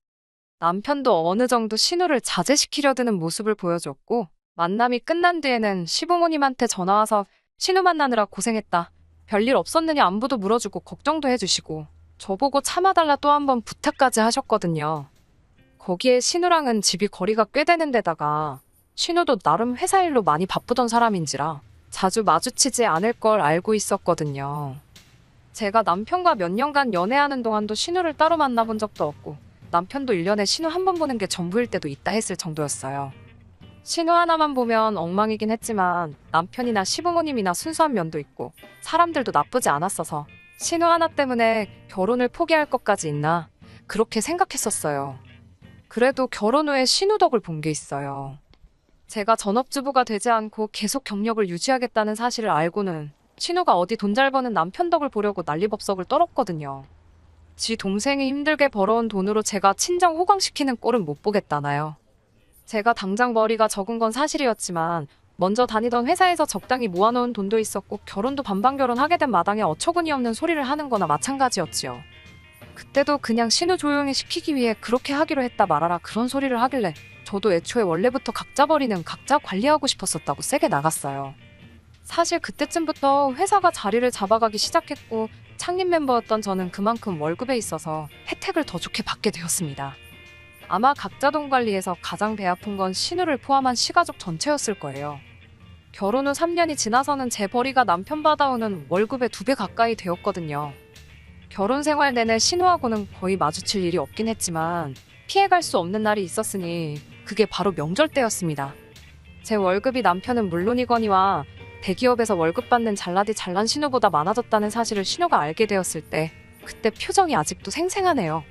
남편도 어느 정도 신우를 자제시키려 드는 모습을 보여줬고 만남이 끝난 뒤에는 시부모님한테 전화와서 신우 만나느라 고생했다. 별일 없었느냐 안부도 물어주고 걱정도 해주시고 저보고 참아달라 또 한 번 부탁까지 하셨거든요. 거기에 신우랑은 집이 거리가 꽤 되는 데다가 신우도 나름 회사 일로 많이 바쁘던 사람인지라 자주 마주치지 않을 걸 알고 있었거든요. 제가 남편과 몇 년간 연애하는 동안도 신우를 따로 만나본 적도 없고 남편도 1년에 신우 한 번 보는 게 전부일 때도 있다 했을 정도였어요. 신우 하나만 보면 엉망이긴 했지만 남편이나 시부모님이나 순수한 면도 있고 사람들도 나쁘지 않았어서 신우 하나 때문에 결혼을 포기할 것까지 있나 그렇게 생각했었어요. 그래도 결혼 후에 신우 덕을 본 게 있어요. 제가 전업주부가 되지 않고 계속 경력을 유지하겠다는 사실을 알고는 신우가 어디 돈 잘 버는 남편 덕을 보려고 난리법석을 떨었거든요. 지 동생이 힘들게 벌어온 돈으로 제가 친정 호강시키는 꼴은 못 보겠다나요. 제가 당장 머리가 적은 건 사실이었지만 먼저 다니던 회사에서 적당히 모아놓은 돈도 있었고 결혼도 반반 결혼하게 된 마당에 어처구니 없는 소리를 하는 거나 마찬가지였지요. 그때도 그냥 신우 조용히 시키기 위해 그렇게 하기로 했다 말아라 그런 소리를 하길래 저도 애초에 원래부터 각자 버리는 각자 관리하고 싶었었다고 세게 나갔어요. 사실 그때쯤부터 회사가 자리를 잡아가기 시작했고 창립 멤버였던 저는 그만큼 월급에 있어서 혜택을 더 좋게 받게 되었습니다. 아마 각자 돈 관리에서 가장 배 아픈 건 신우를 포함한 시가족 전체였을 거예요. 결혼 후 3년이 지나서는 제 벌이가 남편 받아오는 월급의 2배 가까이 되었거든요. 결혼 생활 내내 신우하고는 거의 마주칠 일이 없긴 했지만 피해갈 수 없는 날이 있었으니 그게 바로 명절 때였습니다. 제 월급이 남편은 물론이거니와 대기업에서 월급 받는 잘나디 잘난 신우보다 많아졌다는 사실을 신우가 알게 되었을 때 그때 표정이 아직도 생생하네요.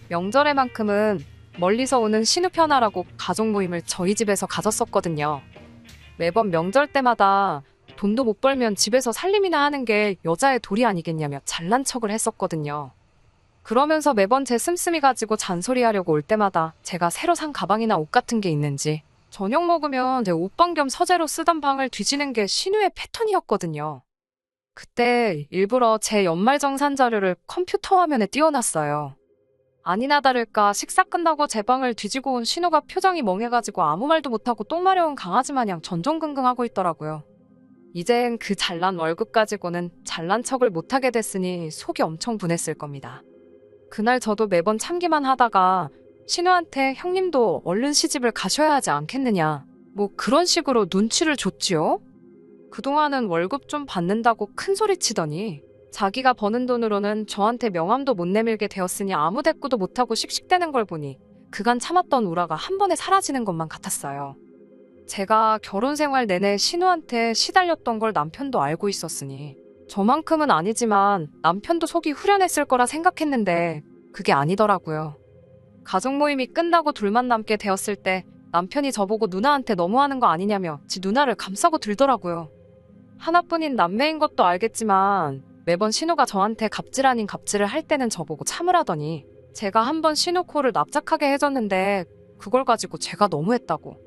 명절에만큼은 멀리서 오는 신우 편하라고 가족 모임을 저희 집에서 가졌었거든요. 매번 명절 때마다 돈도 못 벌면 집에서 살림이나 하는 게 여자의 도리 아니겠냐며 잘난 척을 했었거든요. 그러면서 매번 제 씀씀이 가지고 잔소리하려고 올 때마다 제가 새로 산 가방이나 옷 같은 게 있는지 저녁 먹으면 제 옷방 겸 서재로 쓰던 방을 뒤지는 게 신우의 패턴이었거든요. 그때 일부러 제 연말정산 자료를 컴퓨터 화면에 띄워놨어요. 아니나 다를까 식사 끝나고 제 방을 뒤지고 온 신우가 표정이 멍해가지고 아무 말도 못하고 똥 마려운 강아지 마냥 전전긍긍하고 있더라고요. 이젠 그 잘난 월급 가지고는 잘난 척을 못하게 됐으니 속이 엄청 분했을 겁니다. 그날 저도 매번 참기만 하다가 신우한테 형님도 얼른 시집을 가셔야 하지 않겠느냐 뭐 그런 식으로 눈치를 줬지요. 그동안은 월급 좀 받는다고 큰 소리 치더니 자기가 버는 돈으로는 저한테 명함도 못 내밀게 되었으니 아무 대꾸도 못하고 씩씩대는 걸 보니 그간 참았던 우라가 한 번에 사라지는 것만 같았어요. 제가 결혼 생활 내내 신우한테 시달렸던 걸 남편도 알고 있었으니 저만큼은 아니지만 남편도 속이 후련했을 거라 생각했는데 그게 아니더라고요. 가족 모임이 끝나고 둘만 남게 되었을 때 남편이 저보고 누나한테 너무하는 거 아니냐며 지 누나를 감싸고 들더라고요. 하나뿐인 남매인 것도 알겠지만 매번 신우가 저한테 갑질 아닌 갑질을 할 때는 저보고 참으라더니 제가 한번 신우 코를 납작하게 해줬는데 그걸 가지고 제가 너무했다고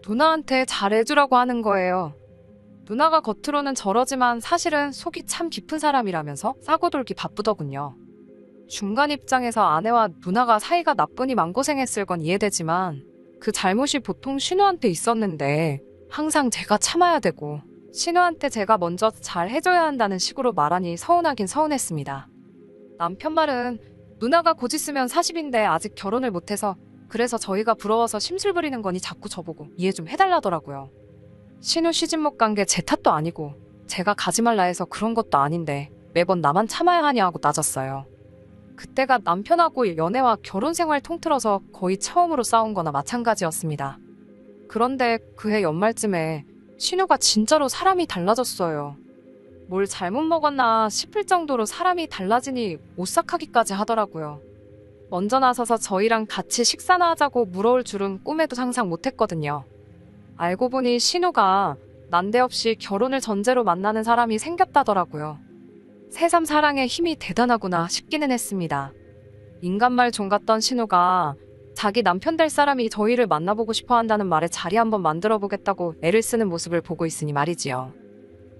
누나한테 잘해주라고 하는 거예요. 누나가 겉으로는 저러지만 사실은 속이 참 깊은 사람이라면서 싸고 돌기 바쁘더군요. 중간 입장에서 아내와 누나가 사이가 나쁘니 맘고생했을 건 이해되지만 그 잘못이 보통 신우한테 있었는데 항상 제가 참아야 되고 신우한테 제가 먼저 잘 해줘야 한다는 식으로 말하니 서운하긴 서운했습니다. 남편 말은 누나가 곧 있으면 40인데 아직 결혼을 못해서 그래서 저희가 부러워서 심술 부리는 거니 자꾸 저보고 이해 좀 해달라더라고요. 신우 시집 못 간 게 제 탓도 아니고 제가 가지 말라 해서 그런 것도 아닌데 매번 나만 참아야 하냐 하고 따졌어요. 그때가 남편하고 연애와 결혼 생활 통틀어서 거의 처음으로 싸운 거나 마찬가지였습니다. 그런데 그해 연말쯤에 신우가 진짜로 사람이 달라졌어요. 뭘 잘못 먹었나 싶을 정도로 사람이 달라지니 오싹하기까지 하더라고요. 먼저 나서서 저희랑 같이 식사나 하자고 물어올 줄은 꿈에도 상상 못했거든요. 알고 보니 신우가 난데없이 결혼을 전제로 만나는 사람이 생겼다더라고요. 새삼 사랑의 힘이 대단하구나 싶기는 했습니다. 인간말 종 같던 신우가 자기 남편 될 사람이 저희를 만나보고 싶어 한다는 말에 자리 한번 만들어 보겠다고 애를 쓰는 모습을 보고 있으니 말이지요.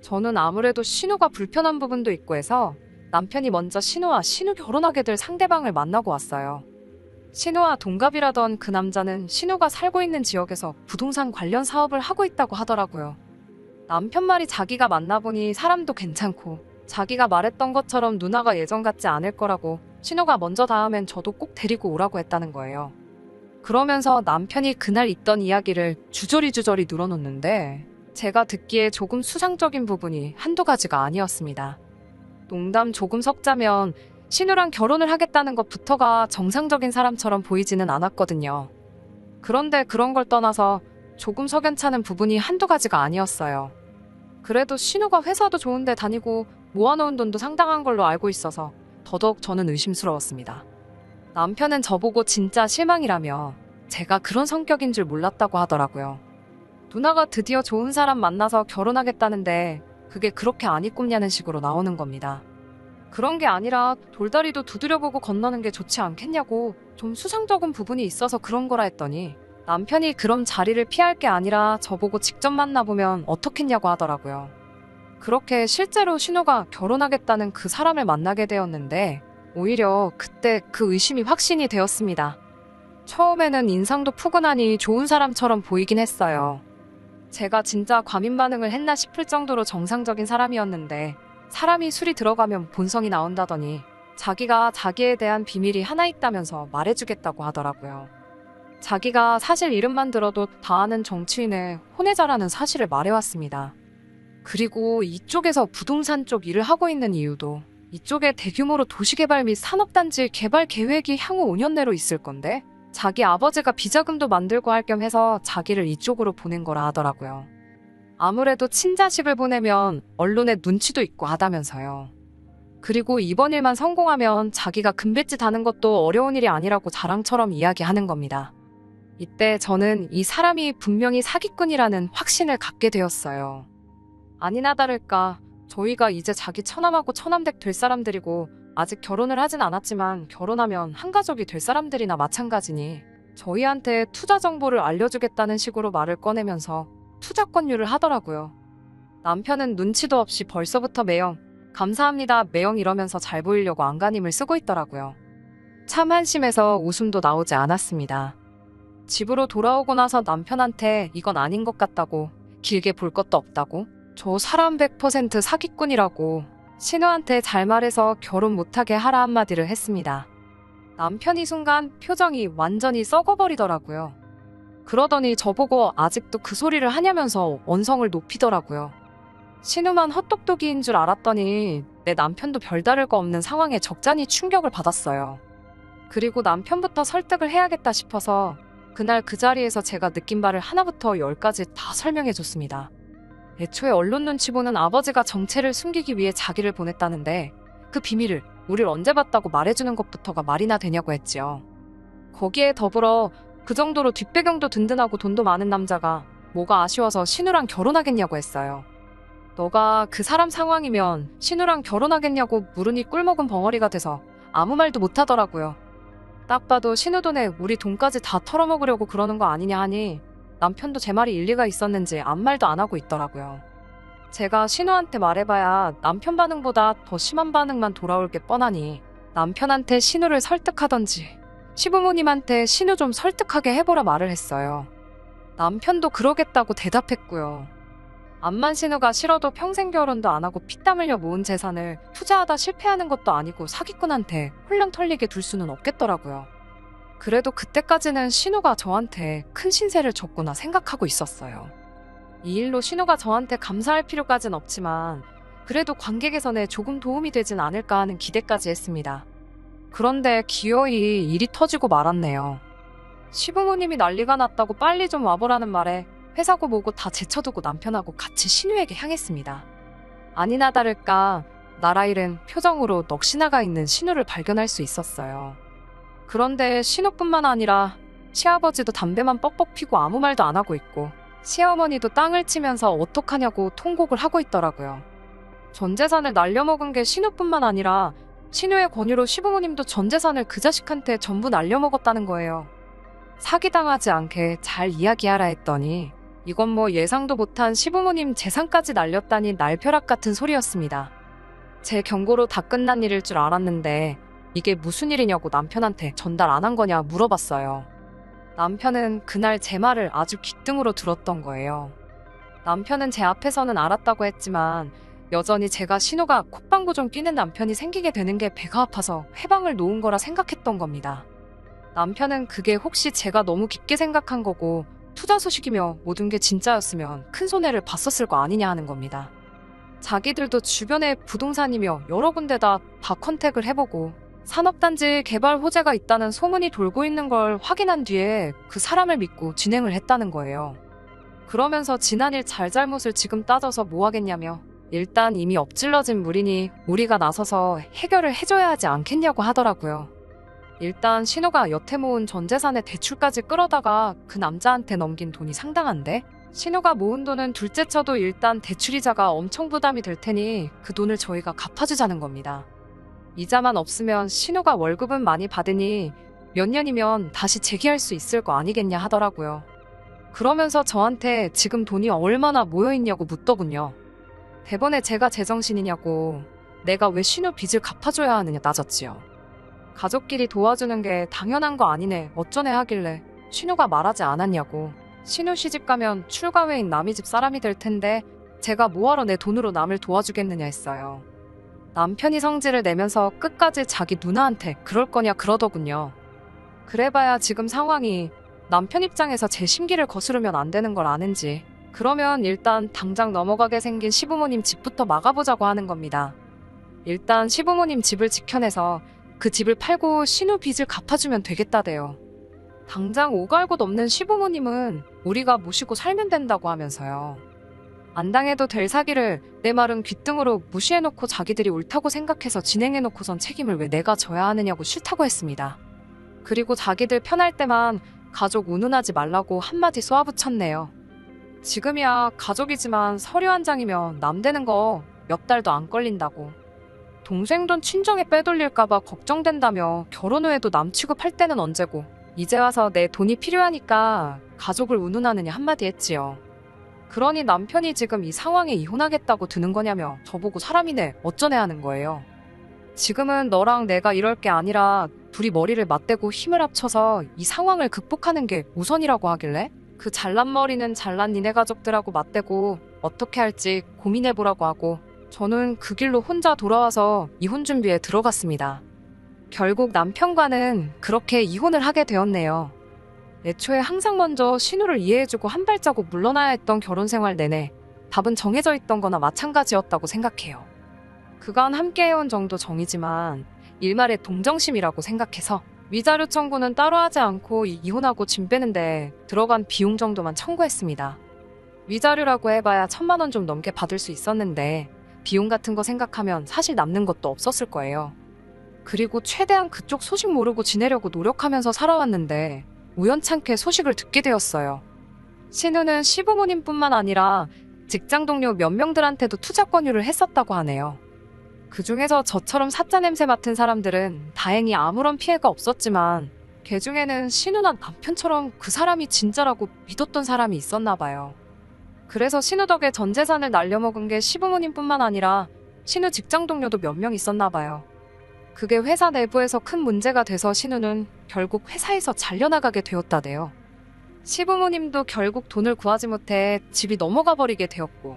저는 아무래도 신우가 불편한 부분도 있고 해서 남편이 먼저 신우와 신우 결혼하게 될 상대방을 만나고 왔어요. 신우와 동갑이라던 그 남자는 신우가 살고 있는 지역에서 부동산 관련 사업을 하고 있다고 하더라고요. 남편 말이 자기가 만나보니 사람도 괜찮고 자기가 말했던 것처럼 누나가 예전 같지 않을 거라고 신우가 먼저 닿으면 저도 꼭 데리고 오라고 했다는 거예요. 그러면서 남편이 그날 있던 이야기를 주저리 늘어놓는데 제가 듣기에 조금 수상적인 부분이 한두 가지가 아니었습니다. 농담 조금 섞자면 신우랑 결혼을 하겠다는 것부터가 정상적인 사람처럼 보이지는 않았거든요. 그런데 그런 걸 떠나서 조금 석연찮은 부분이 한두 가지가 아니었어요. 그래도 신우가 회사도 좋은데 다니고 모아놓은 돈도 상당한 걸로 알고 있어서 더더욱 저는 의심스러웠습니다. 남편은 저보고 진짜 실망이라며 제가 그런 성격인 줄 몰랐다고 하더라고요. 누나가 드디어 좋은 사람 만나서 결혼하겠다는데 그게 그렇게 안 이꼽냐는 식으로 나오는 겁니다. 그런 게 아니라 돌다리도 두드려보고 건너는 게 좋지 않겠냐고 좀 수상적인 부분이 있어서 그런 거라 했더니 남편이 그럼 자리를 피할 게 아니라 저보고 직접 만나보면 어떻겠냐고 하더라고요. 그렇게 실제로 신우가 결혼하겠다는 그 사람을 만나게 되었는데 오히려 그때 그 의심이 확신이 되었습니다. 처음에는 인상도 푸근하니 좋은 사람처럼 보이긴 했어요. 제가 진짜 과민 반응을 했나 싶을 정도로 정상적인 사람이었는데 사람이 술이 들어가면 본성이 나온다더니 자기가 자기에 대한 비밀이 하나 있다면서 말해주겠다고 하더라고요. 자기가 사실 이름만 들어도 다 아는 정치인의 혼외자라는 사실을 말해왔습니다. 그리고 이쪽에서 부동산 쪽 일을 하고 있는 이유도 이쪽에 대규모로 도시개발 및 산업단지 개발 계획이 향후 5년 내로 있을 건데 자기 아버지가 비자금도 만들고 할 겸 해서 자기를 이쪽으로 보낸 거라 하더라고요. 아무래도 친자식을 보내면 언론에 눈치도 있고 하다면서요. 그리고 이번 일만 성공하면 자기가 금뱃짓 하는 것도 어려운 일이 아니라고 자랑처럼 이야기하는 겁니다. 이때 저는 이 사람이 분명히 사기꾼이라는 확신을 갖게 되었어요. 아니나 다를까 저희가 이제 자기 처남하고 처남댁 될 사람들이고 아직 결혼을 하진 않았지만 결혼하면 한 가족이 될 사람들이나 마찬가지니 저희한테 투자 정보를 알려주겠다는 식으로 말을 꺼내면서 투자 권유를 하더라고요. 남편은 눈치도 없이 벌써부터 매형, 감사합니다 매형 이러면서 잘 보이려고 안간힘을 쓰고 있더라고요. 참 한심해서 웃음도 나오지 않았습니다. 집으로 돌아오고 나서 남편한테 이건 아닌 것 같다고, 길게 볼 것도 없다고, 저 사람 100% 사기꾼이라고 신우한테 잘 말해서 결혼 못하게 하라 한마디를 했습니다. 남편이 순간 표정이 완전히 썩어버리더라고요. 그러더니 저보고 아직도 그 소리를 하냐면서 언성을 높이더라고요. 신우만 헛똑똑이인 줄 알았더니 내 남편도 별다를 거 없는 상황에 적잖이 충격을 받았어요. 그리고 남편부터 설득을 해야겠다 싶어서 그날 그 자리에서 제가 느낀 바를 하나부터 10까지 다 설명해줬습니다. 애초에 언론 눈치 보는 아버지가 정체를 숨기기 위해 자기를 보냈다는데 그 비밀을 우릴 언제 봤다고 말해주는 것부터가 말이나 되냐고 했지요. 거기에 더불어 그 정도로 뒷배경도 든든하고 돈도 많은 남자가 뭐가 아쉬워서 신우랑 결혼하겠냐고 했어요. 너가 그 사람 상황이면 신우랑 결혼하겠냐고 물으니 꿀먹은 벙어리가 돼서 아무 말도 못하더라고요. 딱 봐도 신우 돈에 우리 돈까지 다 털어먹으려고 그러는 거 아니냐 하니 남편도 제 말이 일리가 있었는지 아무 말도 안 하고 있더라고요. 제가 신우한테 말해봐야 남편 반응보다 더 심한 반응만 돌아올 게 뻔하니 남편한테 신우를 설득하던지 시부모님한테 신우 좀 설득하게 해보라 말을 했어요. 남편도 그러겠다고 대답했고요. 암만 신우가 싫어도 평생 결혼도 안 하고 피땀 흘려 모은 재산을 투자하다 실패하는 것도 아니고 사기꾼한테 홀랑 털리게 둘 수는 없겠더라고요. 그래도 그때까지는 신우가 저한테 큰 신세를 졌구나 생각하고 있었어요. 이 일로 신우가 저한테 감사할 필요까진 없지만 그래도 관계 개선에 조금 도움이 되진 않을까 하는 기대까지 했습니다. 그런데 기어이 일이 터지고 말았네요. 시부모님이 난리가 났다고 빨리 좀 와보라는 말에 회사고 뭐고 다 제쳐두고 남편하고 같이 신우에게 향했습니다. 아니나 다를까 나라일은 표정으로 넋이나가 있는 신우를 발견할 수 있었어요. 그런데 신우뿐만 아니라 시아버지도 담배만 뻑뻑 피고 아무 말도 안 하고 있고 시어머니도 땅을 치면서 어떡하냐고 통곡을 하고 있더라고요. 전 재산을 날려먹은 게 신우뿐만 아니라 신우의 권유로 시부모님도 전 재산을 그 자식한테 전부 날려먹었다는 거예요. 사기당하지 않게 잘 이야기하라 했더니 이건 뭐 예상도 못한 시부모님 재산까지 날렸다니 날벼락 같은 소리였습니다. 제 경고로 다 끝난 일일 줄 알았는데 이게 무슨 일이냐고 남편한테 전달 안 한 거냐 물어봤어요. 남편은 그날 제 말을 아주 귓등으로 들었던 거예요. 남편은 제 앞에서는 알았다고 했지만 여전히 제가 신우가 콧방구 좀 끼는 남편이 생기게 되는 게 배가 아파서 해방을 놓은 거라 생각했던 겁니다. 남편은 그게 혹시 제가 너무 깊게 생각한 거고 투자 소식이며 모든 게 진짜였으면 큰 손해를 봤었을 거 아니냐 하는 겁니다. 자기들도 주변에 부동산이며 여러 군데다 다 컨택을 해보고 산업단지 개발 호재가 있다는 소문이 돌고 있는 걸 확인한 뒤에 그 사람을 믿고 진행을 했다는 거예요. 그러면서 지난 일 잘잘못을 지금 따져서 뭐 하겠냐며 일단 이미 엎질러진 물이니 우리가 나서서 해결을 해줘야 하지 않겠냐고 하더라고요. 일단 신우가 여태 모은 전 재산의 대출까지 끌어다가 그 남자한테 넘긴 돈이 상당한데 신우가 모은 돈은 둘째 쳐도 일단 대출이자가 엄청 부담이 될 테니 그 돈을 저희가 갚아주자는 겁니다. 이자만 없으면 신우가 월급은 많이 받으니 몇 년이면 다시 재기할 수 있을 거 아니겠냐 하더라고요. 그러면서 저한테 지금 돈이 얼마나 모여있냐고 묻더군요. 대번에 제가 제정신이냐고 내가 왜 신우 빚을 갚아줘야 하느냐 따졌지요. 가족끼리 도와주는 게 당연한 거 아니네. 어쩌네 하길래 신우가 말하지 않았냐고. 신우 시집 가면 출가 외인 남의 집 사람이 될 텐데 제가 뭐하러 내 돈으로 남을 도와주겠느냐 했어요. 남편이 성질을 내면서 끝까지 자기 누나한테 그럴 거냐 그러더군요. 그래봐야 지금 상황이 남편 입장에서 제 심기를 거스르면 안 되는 걸 아는지 그러면 일단 당장 넘어가게 생긴 시부모님 집부터 막아보자고 하는 겁니다. 일단 시부모님 집을 지켜내서 그 집을 팔고 신우 빚을 갚아주면 되겠다대요. 당장 오갈 곳 없는 시부모님은 우리가 모시고 살면 된다고 하면서요. 안 당해도 될 사기를 내 말은 귓등으로 무시해놓고 자기들이 옳다고 생각해서 진행해놓고선 책임을 왜 내가 져야 하느냐고 싫다고 했습니다. 그리고 자기들 편할 때만 가족 운운하지 말라고 한마디 쏘아붙였네요. 지금이야 가족이지만 서류 한 장이면 남 되는 거 몇 달도 안 걸린다고. 동생 돈 친정에 빼돌릴까봐 걱정된다며 결혼 후에도 남 취급할 때는 언제고 이제 와서 내 돈이 필요하니까 가족을 운운하느냐 한마디 했지요. 그러니 남편이 지금 이 상황에 이혼하겠다고 드는 거냐며 저보고 사람이네 어쩌네 하는 거예요. 지금은 너랑 내가 이럴 게 아니라 둘이 머리를 맞대고 힘을 합쳐서 이 상황을 극복하는 게 우선이라고 하길래 그 잘난 머리는 잘난 니네 가족들하고 맞대고 어떻게 할지 고민해보라고 하고 저는 그 길로 혼자 돌아와서 이혼 준비에 들어갔습니다. 결국 남편과는 그렇게 이혼을 하게 되었네요. 애초에 항상 먼저 신우를 이해해주고 한 발자국 물러나야 했던 결혼 생활 내내 답은 정해져 있던 거나 마찬가지였다고 생각해요. 그간 함께해온 정도 정이지만 일말의 동정심이라고 생각해서 위자료 청구는 따로 하지 않고 이혼하고 짐 빼는데 들어간 비용 정도만 청구했습니다. 위자료라고 해봐야 1,000만 원 좀 넘게 받을 수 있었는데 비용 같은 거 생각하면 사실 남는 것도 없었을 거예요. 그리고 최대한 그쪽 소식 모르고 지내려고 노력하면서 살아왔는데 우연찮게 소식을 듣게 되었어요. 신우는 시부모님뿐만 아니라 직장 동료 몇 명들한테도 투자 권유를 했었다고 하네요. 그중에서 저처럼 사짜 냄새 맡은 사람들은 다행히 아무런 피해가 없었지만 걔 중에는 신우나 남편처럼 그 사람이 진짜라고 믿었던 사람이 있었나 봐요. 그래서 신우 덕에 전 재산을 날려먹은 게 시부모님뿐만 아니라 신우 직장 동료도 몇 명 있었나 봐요. 그게 회사 내부에서 큰 문제가 돼서 신우는 결국 회사에서 잘려나가게 되었다대요. 시부모님도 결국 돈을 구하지 못해 집이 넘어가 버리게 되었고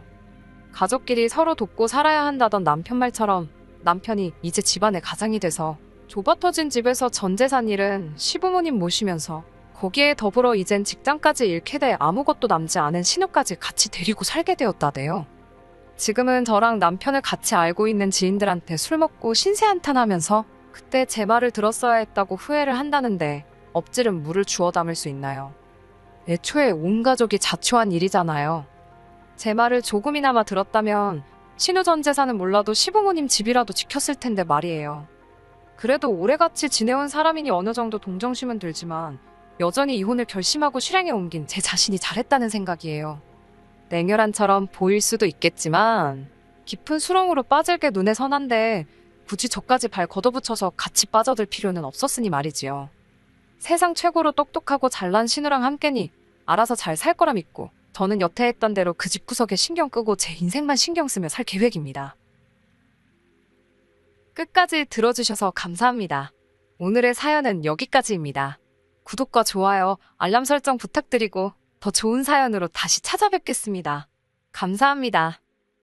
가족끼리 서로 돕고 살아야 한다던 남편 말처럼 남편이 이제 집안의 가장이 돼서 좁아터진 집에서 전 재산 일은 시부모님 모시면서 거기에 더불어 이젠 직장까지 잃게 돼 아무것도 남지 않은 신우까지 같이 데리고 살게 되었다대요. 지금은 저랑 남편을 같이 알고 있는 지인들한테 술 먹고 신세한탄하면서 그때 제 말을 들었어야 했다고 후회를 한다는데 엎질은 물을 주워 담을 수 있나요? 애초에 온 가족이 자초한 일이잖아요. 제 말을 조금이나마 들었다면 신우 전 재산은 몰라도 시부모님 집이라도 지켰을 텐데 말이에요. 그래도 오래같이 지내온 사람이니 어느 정도 동정심은 들지만 여전히 이혼을 결심하고 실행에 옮긴 제 자신이 잘했다는 생각이에요. 냉혈한처럼 보일 수도 있겠지만 깊은 수렁으로 빠질 게 눈에 선한데 굳이 저까지 발 걷어붙여서 같이 빠져들 필요는 없었으니 말이지요. 세상 최고로 똑똑하고 잘난 신우랑 함께니 알아서 잘 살 거라 믿고 저는 여태 했던 대로 그 집구석에 신경 끄고 제 인생만 신경 쓰며 살 계획입니다. 끝까지 들어주셔서 감사합니다. 오늘의 사연은 여기까지입니다. 구독과 좋아요, 알람 설정 부탁드리고 더 좋은 사연으로 다시 찾아뵙겠습니다. 감사합니다.